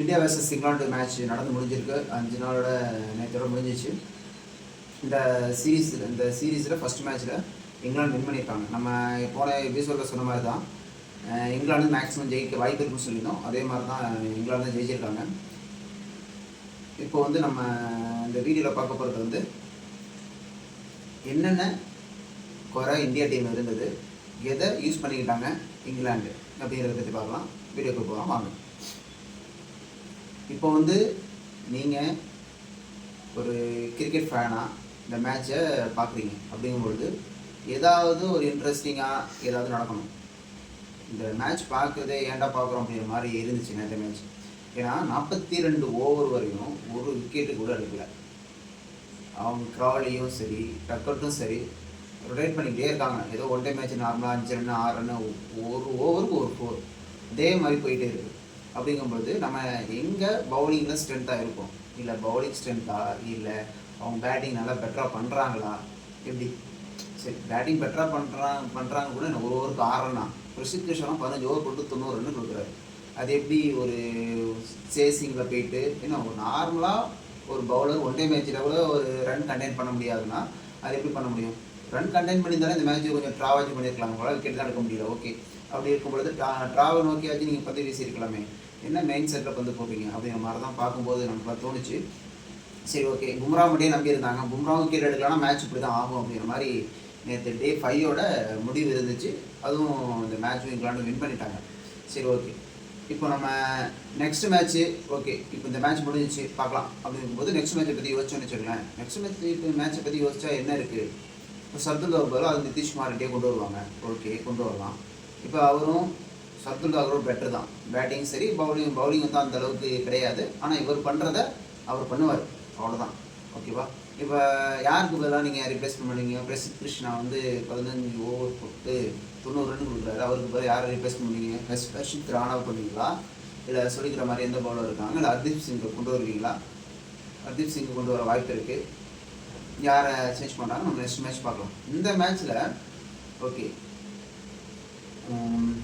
India versus England match நடந்து முடிஞ்சிருக்கு. 5 நாளோட நேற்றோட முடிஞ்சிச்சு. இந்த சீரீஸில் ஃபஸ்ட் மேட்ச்சில் இங்கிலாந்து வின் பண்ணியிருக்காங்க. நம்ம போன எபிசோடில் சொன்ன மாதிரி தான் இங்கிலாந்து மேக்ஸிமம் ஜெயிக்க வாய்ப்பு இருக்குன்னு சொல்லியிருந்தோம். அதே மாதிரி தான் இங்கிலாந்து தான் ஜெயிச்சிருக்காங்க. இப்போ வந்து நம்ம இந்த வீடியோவில் பார்க்க போகிறது என்னென்ன குறை இந்தியா டீம் இருந்தது, எதை யூஸ் பண்ணிக்கிட்டாங்க இங்கிலாந்து அப்படிங்கிறத பற்றி பார்க்கலாம். வீடியோக்கு போகலாம் வாங்க. இப்போ நீங்கள் ஒரு கிரிக்கெட் ஃபேனாக இந்த மேட்சை பார்க்குறீங்க அப்படிங்கும்பொழுது ஏதாவது ஒரு இன்ட்ரெஸ்டிங்காக ஏதாவது நடக்கணும். இந்த மேட்ச் பார்க்குறதே ஏன்டா பார்க்குறோம் அப்படிங்கிற மாதிரி இருந்துச்சு நேற்று மேட்ச். ஏன்னா 42 ஓவர் வரையும் ஒரு விக்கெட்டு கூட எடுக்கல. அவங்க க்ராலியும் சரி டக்கட்டும் சரி ரொட்டேட் பண்ணிக்கிட்டே இருக்காங்க. ஏதோ ஒன் டே மேட்ச் நார்மலாக 5 ரன் 6 ரன்னு ஒரு ஓவருக்கு ஒரு 4 இதே மாதிரி போயிட்டே இருக்குது. அப்படிங்கும்போது நம்ம எங்கே பவுலிங்கில் ஸ்ட்ரென்த்தாக இருக்கும், இல்லை பவுலிங் ஸ்ட்ரென்த்தாக, இல்லை அவங்க பேட்டிங் நல்லா பெட்டராக பண்ணுறாங்களா, எப்படி சரி பேட்டிங் பெட்டராக பண்ணுறாங்க கூட என்ன ஒரு ஓவருக்கு 6 ரன்னா, ரிஷித் கிருஷ்ணன் 15 ஓவர் போட்டு 90 ரன்னு கொடுக்குறாரு. அது எப்படி ஒரு சேசிங்கில் போயிட்டு என்ன ஒரு நார்மலாக ஒரு பவுலர் ஒன் டே மேட்ச்சில் கூட ஒரு ரன் கண்டெயின் பண்ண முடியாதுன்னா அது எப்படி பண்ண முடியும்? ரன் கண்டெயின் பண்ணியிருந்தாலும் இந்த மேட்ச்சு கொஞ்சம் ட்ராவாச்சு பண்ணியிருக்கலாம், உங்களால் விக்கெட் தான் எடுக்க முடியல. ஓகே, அப்படி இருக்கும்பொழுது ட்ராவை நோக்கியாச்சு நீங்கள் பந்து வீசியிருக்கலாமே, என்ன மெயின் செட்டில் பந்து போட்டீங்க அப்படிங்கிற மாதிரி தான் பார்க்கும்போது நமக்கு தோணுச்சு. சரி ஓகே, பும்ரா மட்டும் நம்பியிருந்தாங்க, பும்ராவும் விக்கெட் எடுக்கலாம்னா மேட்ச் இப்படி தான் ஆகும் அப்படிங்கிற மாதிரி நேற்று டே 5ஓட முடிவு இருந்துச்சு. அதுவும் இந்த மேட்ச்சும் இங்கிலாந்து வின் பண்ணிட்டாங்க. சரி ஓகே, இப்போ நம்ம நெக்ஸ்ட் மேட்ச்சு ஓகே, இப்போ இந்த மேட்ச் முடிஞ்சிச்சு பார்க்கலாம் அப்படிங்கும்போது நெக்ஸ்ட் மேட்சை பற்றி யோசிச்சோன்னு வச்சுக்கோங்களேன். நெக்ஸ்ட் மேட்சை பற்றி யோசிச்சா என்ன இருக்குது, இப்போ சர்துல் பதில் அது நிதிஷ்குமார் ரெட்டியே கொண்டு வருவாங்க. ஓகே, கொண்டு வரலாம். இப்போ அவரும் சர்துல் தாக்கூரும் பெட்டர் தான், பேட்டிங் சரி பவுலிங் வந்து அந்த அளவுக்கு கிடையாது. ஆனால் இவர் பண்ணுறத அவர் பண்ணுவார், அவ்வளோதான். ஓகேவா? இப்போ யாருக்கு பதிலாக நீங்கள் ரீப்ளேஸ்மெண்ட் பண்ணுவீங்க? ரிஷித் கிருஷ்ணா 15 ஓவர் போட்டு 90 ரன் கொடுக்குறாரு. அவருக்கு பதில் யாரை ரீப்ளேஸ்மெண்ட் பண்ணுவீங்க? ஹர்ஷித் ராணாவை பண்ணுவீங்களா, இல்லை சொல்லிக்கிற மாதிரி எந்த பவுலர் இருக்காங்க, இல்லை ஹர்தீப் சிங்கை கொண்டு வருவீங்களா? ஹர்தீப் சிங்கை கொண்டு வர வாய்ப்பு இருக்குது. யாரை சேஞ்ச் பண்ணுறாங்க நம்ம நெக்ஸ்ட் மேட்ச் பார்க்கலாம். இந்த மேட்ச்சில் okay,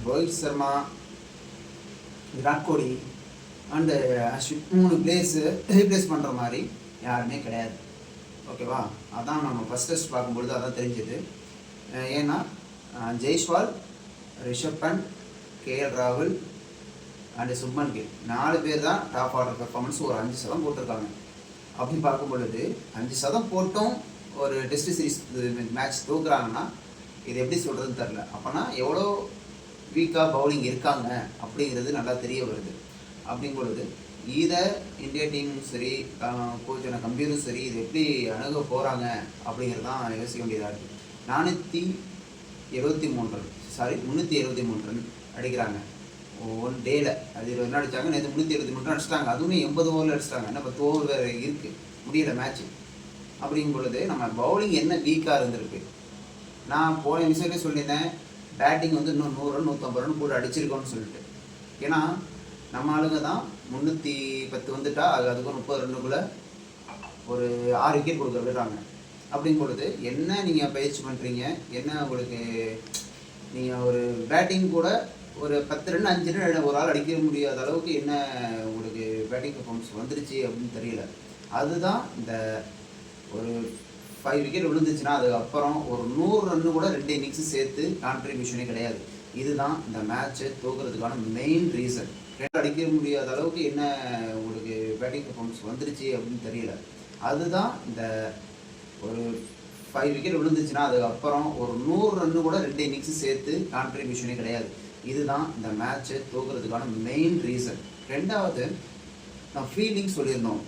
Rohit Sharma, Virat Kohli and Ashwin 3 players replace பண்ணுற மாதிரி யாருமே கிடையாது. ஓகேவா? அதான் நம்ம ஃபஸ்ட் டெஸ்ட் பார்க்கும்பொழுது அதான் தெரிஞ்சுது. ஏன்னா ஜெய்ஸ்வால், ரிஷப் பண்ட், கேஎல் ராகுல் அண்டு சுப்மன் கில் 4 பேர் தான் டாப் ஆர்டர் பெர்ஃபார்மன்ஸ் ஒரு 5% போட்டிருக்காங்க. அப்படி பார்க்கும் பொழுது 5% போட்டும் ஒரு டெஸ்ட் சீரிஸ் மேட்ச் தூக்குறாங்கன்னா இது எப்படி சொல்கிறதுன்னு தெரில. அப்போனா எவ்வளோ வீக்காக பவுலிங் இருக்காங்க அப்படிங்கிறது நல்லா தெரிய வருது. அப்படிங்கும் பொழுது இதை இந்தியா டீமும் சரி கோச்சான கம்பீரும் சரி இது எப்படி அணுக போகிறாங்க அப்படிங்கிறது தான் யோசிக்க வேண்டியதாக இருக்குது. 373 ரன் அடிக்கிறாங்க ஒன் டேயில். அது 20 ரன் அடித்தாங்க. நேற்று 373 ரன் அடிச்சிட்டாங்க. அதுவுமே 80 ஓவரில் அடிச்சிட்டாங்க. என்ன 10 ஓவர் வேறு இருக்குது, முடியல மேட்ச்சு. அப்படிங்கும் பொழுது நம்ம பவுலிங் என்ன வீக்காக இருந்திருக்கு. நான் போன விஷயமே சொல்லியிருந்தேன், பேட்டிங் இன்னும் 100 ரன் 150 ரன் கூட அடிச்சிருக்கோன்னு சொல்லிட்டு. ஏன்னா நம்ம ஆளுங்க தான் 310 வந்துட்டா அதுக்கும் 30 ரன்னுக்குள்ளே ஒரு 6 விக்கெட் கொடுக்க விடுறாங்க. அப்படிங்கும் பொழுது என்ன நீங்கள் பயிற்சி பண்ணுறீங்க, என்ன உங்களுக்கு நீங்கள் ஒரு பேட்டிங் கூட ஒரு 10 ரன் 5 ரன் ஒரு ஆள் அடிக்க முடியாத அளவுக்கு என்ன உங்களுக்கு பேட்டிங் பர்ஃபார்மன்ஸ் வந்துருச்சு அப்படின்னு தெரியல. அதுதான் இந்த ஒரு 5 விக்கெட் விழுந்துச்சுன்னா அதுக்கப்புறம் ஒரு 100 ரன்னு கூட 2 இன்னிங்ஸும் சேர்த்து கான்ட்ரிபியூஷனே கிடையாது. இதுதான் இந்த மேட்ச்சை தோக்குறதுக்கான மெயின் ரீசன். 2 அடிக்க முடியாத அளவுக்கு என்ன உங்களுக்கு பேட்டிங் பர்ஃபார்மன்ஸ் வந்துருச்சு அப்படின்னு தெரியல. அதுதான் இந்த ஒரு 5 விக்கெட் விழுந்துச்சுன்னா அதுக்கப்புறம் ஒரு 100 ரன்னு கூட 2 இன்னிங்ஸும் சேர்த்து கான்ட்ரிபியூஷனே கிடையாது. இதுதான் இந்த மேட்ச்சை தோக்குறதுக்கான மெயின் ரீசன். ரெண்டாவது, நான் ஃபீல்டிங் சொல்லியிருந்தோம்.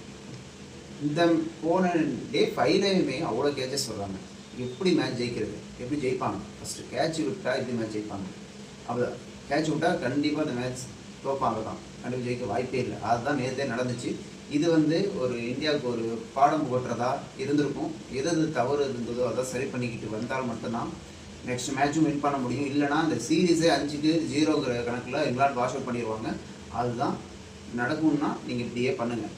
இந்த போன டே 5லேயுமே அவ்வளோ கேட்சஸ் சொல்கிறாங்க. எப்படி மேட்ச் ஜெயிக்கிறது, எப்படி ஜெயிப்பாங்க? ஃபஸ்ட்டு கேட்ச் விட்டால் எப்படி மேட்ச் ஜெயிப்பாங்க? அவ்வளோதான். கேட்ச் விட்டால் கண்டிப்பாக இந்த மேட்ச் தோப்பாங்க தான், கண்டிப்பாக ஜெயிக்க வாய்ப்பே இல்லை. அதுதான் நேற்றே நடந்துச்சு. இது ஒரு இந்தியாவுக்கு ஒரு பாடம் புகட்டுறதா இருந்திருக்கும். எது தவறு இருந்ததோ அதை சரி பண்ணிக்கிட்டு வந்தால் மட்டும்தான் நெக்ஸ்ட் மேட்சும் வின் பண்ண முடியும். இல்லைனா இந்த சீரீஸே 5-0ங்கிற கணக்கில் இங்கிலாந்து வாஷ் அவுட் பண்ணிடுவாங்க. அதுதான் நடக்கும்னா நீங்கள் இப்படியே பண்ணுங்கள்.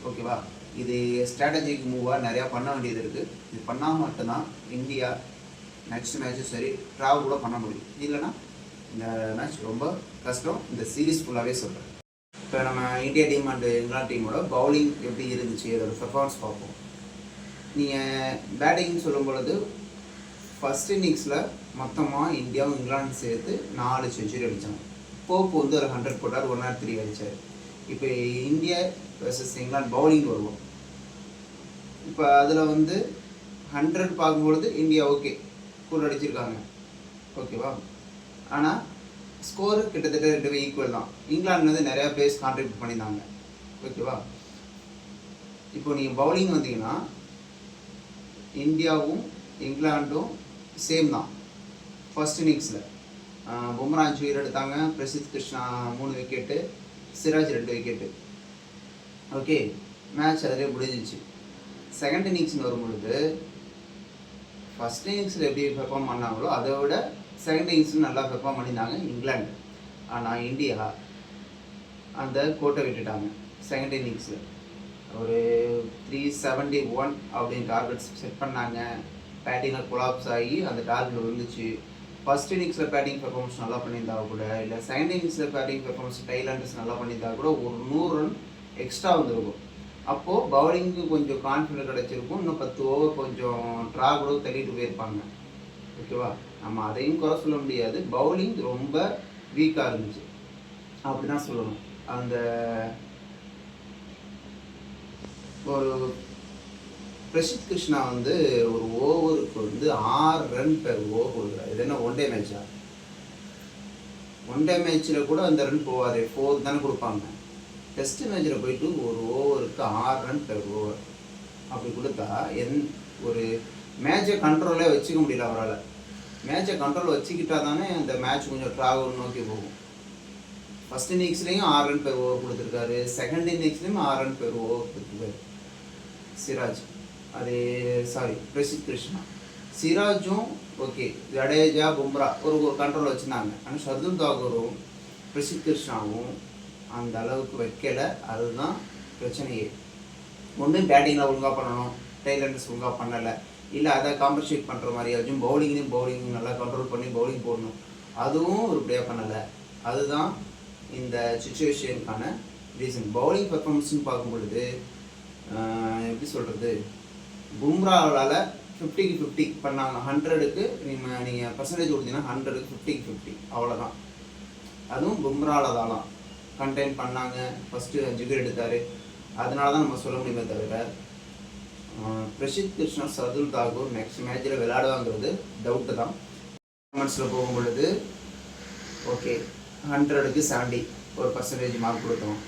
ஓகேவா? இது ஸ்ட்ராட்டஜிக் மூவாக நிறையா பண்ண வேண்டியது இருக்குது. இது பண்ணால் மட்டும்தான் இந்தியா நெக்ஸ்ட் மேட்சும் சரி ட்ராவல் கூட பண்ண முடியும். இல்லைனா இந்த மேட்ச் ரொம்ப கஷ்டம். இந்த சீரீஸ் ஃபுல்லாகவே சொல்கிறேன். இப்போ நம்ம இந்தியா டீம் அண்டு இங்கிலாந்து டீமோட பவுலிங் எப்படி இருந்துச்சு, அதோட பெர்ஃபார்மன்ஸ் பார்ப்போம். நீங்கள் பேட்டிங்னு சொல்லும் பொழுது ஃபஸ்ட் இன்னிங்ஸில் மொத்தமாக இந்தியாவும் இங்கிலாந்து சேர்த்து 4 செஞ்சுரி அடித்தாங்க. போப் வந்து ஒரு 100 போட்டார், 103 அடித்தார். இப்போ இந்தியா வர்சஸ் இங்கிலாந்து பவுலிங் வருவோம். இப்போ அதில் வந்து 100 பார்க்கும்பொழுது இந்தியா ஓகே கூட அடிச்சிருக்காங்க, ஓகேவா. ஆனால் ஸ்கோரு கிட்டத்தட்ட 2 ஈக்குவல் தான். இங்கிலாந்து வந்து நிறையா பேஸ் கான்ட்ரிபியூட் பண்ணியிருந்தாங்க, ஓகேவா. இப்போ நீங்கள் பவுலிங் வந்தீங்கன்னா இந்தியாவும் இங்கிலாண்டும் சேம் தான். ஃபர்ஸ்ட் இன்னிங்ஸில் பும்ரா 5 விக்கெட் எடுத்தாங்க, Prasidh Krishna 3 wicket, Siraj 2 wicket. Okay, match அதிலே முடிஞ்சிச்சு. செகண்ட் இன்னிங்ஸ்னு வரும்பொழுது ஃபஸ்ட் இன்னிங்ஸில் எப்படி பெர்ஃபார்ம் பண்ணாங்களோ அதை விட செகண்ட் இன்னிங்ஸில் நல்லா பெர்ஃபார்ம் பண்ணியிருந்தாங்க இங்கிலாந்து. ஆனால் இந்தியா அந்த கோட்டை விட்டுட்டாங்க. செகண்ட் இன்னிங்ஸில் ஒரு 371 அப்படின்னு டார்கெட்ஸ் செட் பண்ணாங்க. பேட்டிங்கில் கொலாப்ஸ் ஆகி அந்த டார்கெட் விழுந்துச்சு. ஃபஸ்ட் இன்னிங்ஸில் பேட்டிங் பெர்ஃபார்மன்ஸ் நல்லா பண்ணியிருந்தா கூட, இல்லை செகண்ட் இன்னிங்ஸில் பேட்டிங் பெர்ஃபார்மன்ஸ் டைலாண்டர்ஸ் நல்லா பண்ணியிருந்தா கூட ஒரு 100 ரன் எக்ஸ்ட்ரா வந்துருக்கும். அப்போது பவுலிங்க்கு கொஞ்சம் கான்ஃபிடென்ட் கிடச்சிருக்கும். இன்னும் 10 ஓவர் கொஞ்சம் ட்ரா கூட தள்ளிட்டு போயிருப்பாங்க, ஓகேவா. நம்ம அதையும் குறை சொல்ல முடியாது. பவுலிங் ரொம்ப வீக்காக இருந்துச்சு அப்படி தான் சொல்லணும். அந்த ஒரு பிரசித் கிருஷ்ணா வந்து ஒரு ஓவருக்கு வந்து 6 ரன் பெர் ஓவர் கொடுக்குறாரு. இது என்ன ஒன் டே மேட்சா? ஒன் டே மேட்ச்சில் கூட அந்த ரன் போவாது, 4 தானே கொடுப்பாங்க. டெஸ்ட் மேட்ச்சில் போயிட்டு ஒரு ஓவருக்கு 6 ரன் பெர் ஓவர் அப்படி கொடுத்தா ஒரு மேட்சை கண்ட்ரோலே வச்சுக்க முடியல அவரால். மேட்சை கண்ட்ரோல் வச்சுக்கிட்டா தானே அந்த மேட்ச் கொஞ்சம் ட்ராவல் நோக்கி போகும். ஃபஸ்ட் இன்னிங்ஸ்லேயும் 6 ரன் பெர் ஓவர் கொடுத்துருக்காரு, செகண்ட் இன்னிங்ஸ்லேயும் 6 ரன் பெர் ஓவர் கொடுத்துருக்காரு சிராஜ். பிரசித் கிருஷ்ணா. சிராஜும் ஓகே, ஜடேஜா பும்ரா ஒரு கண்ட்ரோல் வச்சுருந்தாங்க. ஆனால் ஷர்துல் தாக்கூரும் பிரசித் கிருஷ்ணாவும் அந்த அளவுக்கு வைக்கலை. அதுதான் பிரச்சனையே. ஒன்று பேட்டிங்கில் ஒழுங்காக பண்ணணும், டைலண்டர்ஸ் ஒழுங்காக பண்ணலை, இல்லை அதை காம்பன்சேட் பண்ணுற மாதிரியாச்சும் பவுலிங் நல்லா கண்ட்ரோல் பண்ணி பவுலிங் போடணும், அதுவும் உருப்படியாக பண்ணலை. அதுதான் இந்த சுச்சுவேஷனுக்கான ரீசன். பவுலிங் பெர்ஃபார்மன்ஸ்னு பார்க்கும் பொழுது எப்படி சொல்கிறது, பும்ராவால் 50க்கு 50 பண்ணாங்க. 100க்கு நீங்கள் பர்சன்டேஜ் கொடுத்தீங்கன்னா 100க்கு 50க்கு 50 அவ்வளோதான். அதுவும் பும்ராவில் தான் கண்டெயின் பண்ணாங்க. ஃபஸ்ட்டு 5 விக்கெட் எடுத்தார். அதனால தான் நம்ம சொல்ல முடியுமே தவிர பிரசித் கிருஷ்ணா ஷர்துல் தாக்கூர் நெக்ஸ்ட் மேட்சில் விளையாடுவாங்கிறது டவுட்டு தான். பர்ஃபார்மன்ஸில் போகும் பொழுது ஓகே 100க்கு 70 ஒரு பர்சன்டேஜ் மார்க் கொடுத்தோம்.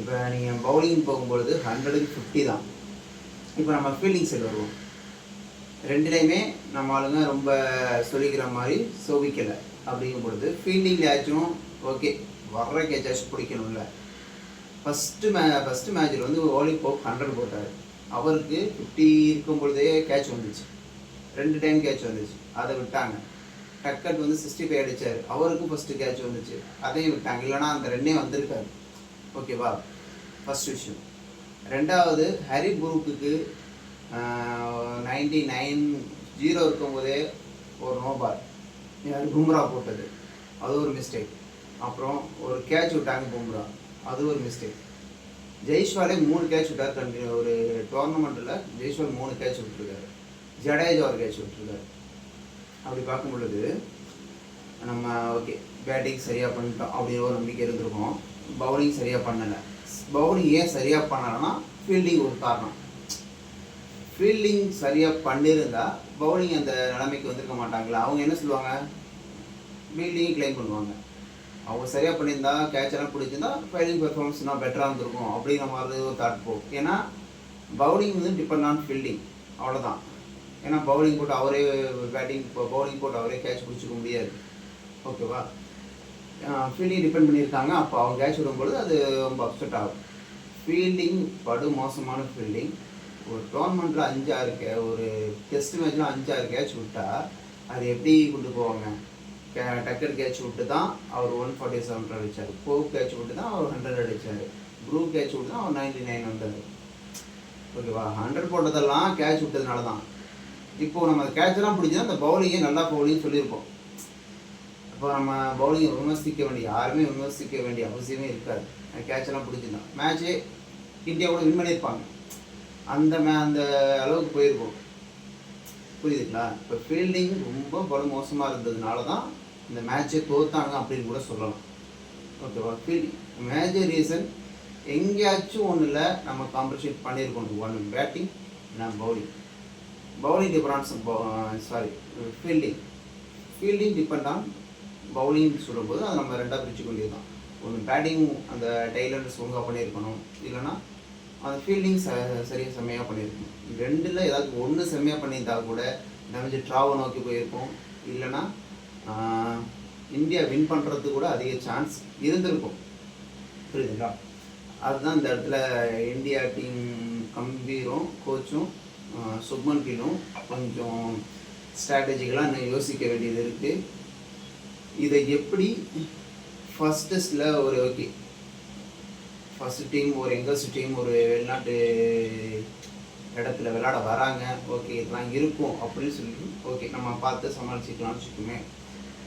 இப்போ நீங்கள் பவுலிங் போகும்பொழுது 100க்கு 50 தான். இப்போ நம்ம ஃபீல்டிங் சைடு வருவோம். ரெண்டுலேயுமே நம்ம ஆளுங்க ரொம்ப சொல்லிக்கிற மாதிரி சோபிக்கலை. அப்படிங்கும் பொழுது ஃபீல்டிங்லேயாச்சும் ஓகே வர்ற கேட்சாச்சும் பிடிக்கணும்ல. ஃபஸ்ட்டு மேட்சில் வந்து ஓலி போப் 100 போட்டார். அவருக்கு 50 இருக்கும் பொழுதே கேட்ச் வந்துச்சு, 2 டைம் கேட்ச் வந்துச்சு, அதை விட்டாங்க. டக்கட் வந்து 65 அடித்தார், அவருக்கும் ஃபஸ்ட்டு கேட்ச் வந்துச்சு, அதையும் விட்டாங்க. இல்லைனா அந்த 2 வந்திருக்காரு, ஓகேவா. ஃபஸ்ட் விஷயம். ரெண்டாவது ஹரி புரூக்குக்கு 99 இருக்கும்போதே ஒரு நோ பால் பும்ரா போட்டது, அது ஒரு மிஸ்டேக். அப்புறம் ஒரு கேட்ச் விட்டாங்க பும்ரா, அது ஒரு மிஸ்டேக். ஜெய்ஸ்வாலே 3 கேட்ச் விட்டார். ஒரு டோர்னமெண்ட்டில் ஜெய்ஸ்வால் 3 கேட்ச் விட்டுருக்காரு, ஜடேஜா ஒரு கேட்ச் விட்டுருக்காரு. அப்படி பார்க்கும் பொழுது நம்ம ஓகே பேட்டிங் சரியாக பண்ணிட்டோம் அப்படின்னு ஒரு நம்பிக்கை இருந்திருக்கோம். பவுலிங் சரியாக பண்ணலை. பவுலிங் ஏன் சரியாக பண்ணலைன்னா ஃபீல்டிங் ஒரு காரணம். ஃபீல்டிங் சரியாக பண்ணியிருந்தால் பவுலிங் அந்த நிலைமைக்கு வந்திருக்க மாட்டாங்களா. அவங்க என்ன சொல்லுவாங்க, ஃபீல்டிங் கிளைம் பண்ணுவாங்க. அவங்க சரியாக பண்ணியிருந்தா கேட்செல்லாம் பிடிச்சிருந்தா ஃபீல்டிங் பெர்ஃபார்மன்ஸ்னால் பெட்டராக இருந்திருக்கும் அப்படிங்கிற மாதிரி ஒரு தாட் போகும். ஏன்னா பவுலிங் வந்து டிபெண்ட் ஆன் ஃபீல்டிங், அவ்வளோதான். ஏன்னா பவுலிங் போட்டு அவரே பவுலிங் போட்டு அவரே கேட்ச் பிடிச்சிக்க முடியாது, ஓகேவா. ஃபீல்டிங் டிபெண்ட் பண்ணியிருக்காங்க. அப்போ அவங்க கேட்ச் விடும்பொழுது அது ரொம்ப அப்செட் ஆகும். ஃபீல்டிங் படு மோசமான ஃபீல்டிங். ஒரு டோர்னமெண்ட்டில் 5-6 ஒரு டெஸ்ட் மேட்ச்சில் 5-6 கேட்ச் விட்டால் அது எப்படி கொண்டு போவாங்க. டக்கர் கேட்ச் விட்டு தான் அவர் 147 ரன் அடித்தார். போப் கேட்ச் விட்டு தான் அவர் 100 அடித்தார். ப்ரூக் கேட்ச் விட்டு தான் அவர் 99 வந்தார், ஓகேவா. 100 போட்டதெல்லாம் கேட்ச் விட்டதுனால தான். இப்போது நம்ம கேட்செல்லாம் பிடிச்சா அந்த பவுலிங்கே நல்லா பவுலிங் சொல்லியிருப்போம். இப்போ நம்ம பவுலிங் விமர்சிக்க வேண்டிய யாருமே விமர்சிக்க வேண்டிய அவசியமே இருக்காது. கேட்செல்லாம் பிடிச்சிருந்தோம் மேட்ச்சே இந்தியா கூட வின் பண்ணியிருப்பாங்க. அந்த அளவுக்கு போயிருக்கும். புரியுதுங்களா? இப்போ ஃபீல்டிங் ரொம்ப படு மோசமாக இருந்ததுனால தான் இந்த மேட்ச்சை தோத்தாங்க அப்படின்னு கூட சொல்லலாம். ஓகேவா? ஃபீல்டிங் மேஜர் ரீசன் எங்கேயாச்சும் ஒன்றில் நம்ம காம்பன்சேட் பண்ணியிருக்கணும். ஒன்று பேட்டிங், நான் bowling difference fielding depend on bowling சொல்லும்போது அதை நம்ம ரெண்டாக பிரிச்சுக்க வேண்டியது தான். ஒன்று பேட்டிங் அந்த டைலண்ட்ஸ் ஒழுங்காக பண்ணியிருக்கணும், இல்லைன்னா அந்த ஃபீல்டிங் சரியாக செம்மையாக பண்ணியிருக்கணும். ரெண்டில் ஏதாவது ஒன்று செம்மையாக பண்ணியிருந்தால் கூட நம்ம ட்ராவை நோக்கி போயிருக்கோம், இல்லைன்னா இந்தியா வின் பண்ணுறதுக்கு கூட அதிக சான்ஸ் இருந்திருக்கும். புரியுதுங்களா? அதுதான் இந்த இடத்துல இந்தியா டீம் கம்பீரும் கோச்சும் சுப்மன் கில்லும் கொஞ்சம் ஸ்ட்ராட்டஜிக்கலாக இன்னும் யோசிக்க வேண்டியது இருக்குது. இதை எப்படி ஃபஸ்ட் டெஸ்ட்டில் ஃபஸ்ட்டு டீம் ஒரு யங்கஸ்ட் டீம் ஒரு வெளிநாட்டு இடத்துல விளையாட வராங்க, ஓகே இதெல்லாம் இருக்கும் அப்படின்னு சொல்லி நம்ம பார்த்து சமாளிச்சுக்கலாம்னு வச்சுக்கோமே.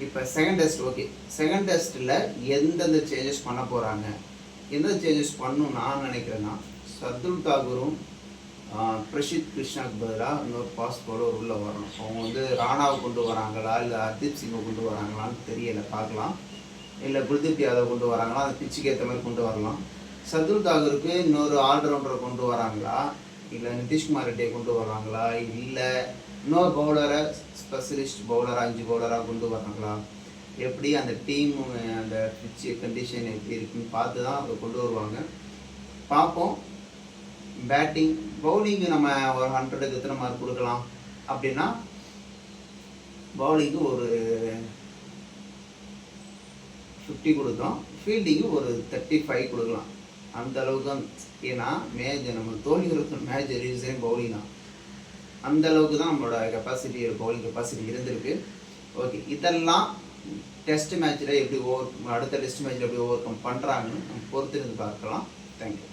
இப்போ செகண்ட் டெஸ்ட்டில் எந்தெந்த சேஞ்சஸ் பண்ண போகிறாங்க, எந்த சேஞ்சஸ் பண்ணணும் நான் நினைக்கிறேன்னா, சர்துல் தாகூரும் பிரசித் கிருஷ்ணாவுக்கு பதிலாக இன்னொரு ஃபாஸ்ட் பவுலர் உள்ளே வரணும். அவங்க ராணாவை கொண்டு வராங்களா, இல்லை ஹர்தீப் சிங்கை கொண்டு வராங்களான்னு தெரியலை, பார்க்கலாம். இல்லை குல்தீப் யாதவ் கொண்டு வராங்களா, அந்த பிச்சுக்கு ஏற்ற மாதிரி கொண்டு வரலாம். சர்துல் தாகூருக்கு இன்னொரு ஆல்ரவுண்டரை கொண்டு வராங்களா, இல்லை நிதிஷ்குமார் ரெட்டியை கொண்டு வராங்களா, இல்லை இன்னொரு பவுலரை ஸ்பெஷலிஸ்ட் பவுலராக 5 பவுலராக கொண்டு வராங்களா, எப்படி அந்த டீம் அந்த பிச்சு கண்டிஷன் எப்படி இருக்குன்னு பார்த்து தான் அதை கொண்டு வருவாங்க. பார்ப்போம். பேட்டிங் பவுலிங்கு நம்ம ஒரு 100க்கு எத்தனை மார்க் கொடுக்கலாம் அப்படின்னா, பவுலிங்கு ஒரு 50 கொடுத்தோம், ஃபீல்டிங்கு ஒரு 35 கொடுக்கலாம். அந்த அளவுக்கு தான். ஏன்னா நம்ம தோல்விகளுக்கு மேஜர் ரீசன் பவுலிங் தான். அந்த அளவுக்கு தான் நம்மளோட பவுலிங் கெப்பாசிட்டி இருந்திருக்கு. ஓகே, இதெல்லாம் டெஸ்ட் மேட்ச்சில் எப்படி அடுத்த டெஸ்ட் மேட்ச்சில் எப்படி ஓவர் கம் பண்ணுறாங்கன்னு நம்ம பொறுத்திருந்து பார்க்கலாம். தேங்க்யூ.